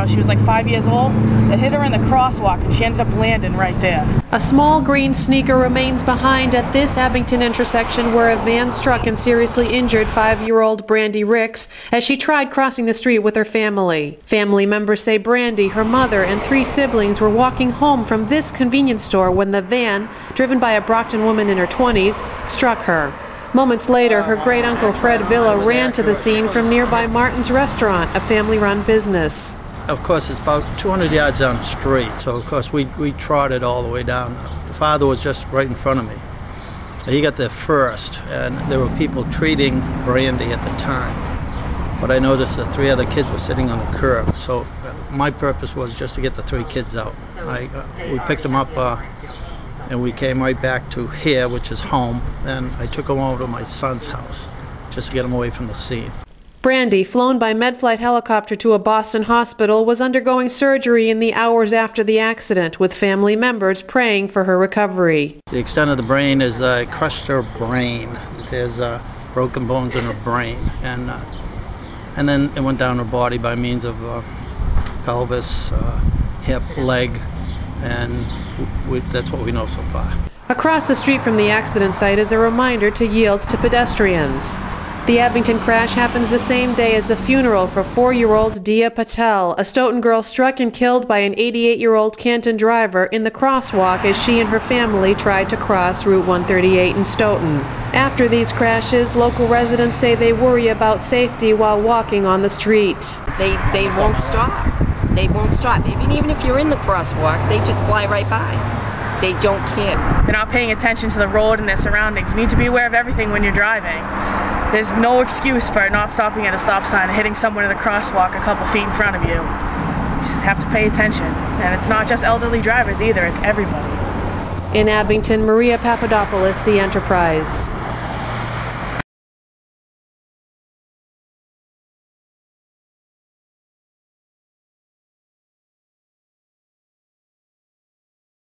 girl, she was like 5 years old, that hit her in the crosswalk and she ended up landing right there. A small green sneaker remains behind at this Abington intersection where a van struck and seriously injured 5-year-old Brandy Ricks as she tried crossing the street with her family. Family members say Brandy, her mother, and 3 siblings were walking home from this convenience store when the van, driven by a Brockton woman in her 20s, struck her. Moments later, her great-uncle Fred Villa ran to the scene from nearby Martin's Restaurant, a family-run business. Of course, it's about 200 yards down the street, so of course we trotted all the way down. The father was just right in front of me. He got there first, and there were people treating Brandy at the time. But I noticed that 3 other kids were sitting on the curb, so my purpose was just to get the 3 kids out. We picked them up and we came right back to here, which is home, and I took them over to my son's house just to get them away from the scene. Brandy, flown by Medflight helicopter to a Boston hospital, was undergoing surgery in the hours after the accident, with family members praying for her recovery. The extent of the brain is crushed her brain. There's broken bones in her brain, and then it went down her body by means of pelvis, hip, leg, and that's what we know so far. Across the street from the accident site is a reminder to yield to pedestrians. The Abington crash happens the same day as the funeral for 4-year-old Dia Patel, a Stoughton girl struck and killed by an 88-year-old Canton driver in the crosswalk as she and her family tried to cross Route 138 in Stoughton. After these crashes, local residents say they worry about safety while walking on the street. They won't stop. They won't stop. Even if you're in the crosswalk, they just fly right by. They don't care. They're not paying attention to the road and their surroundings. You need to be aware of everything when you're driving. There's no excuse for not stopping at a stop sign and hitting someone in the crosswalk a couple feet in front of you. You just have to pay attention. And it's not just elderly drivers either, it's everybody. In Abington, Maria Papadopoulos, The Enterprise.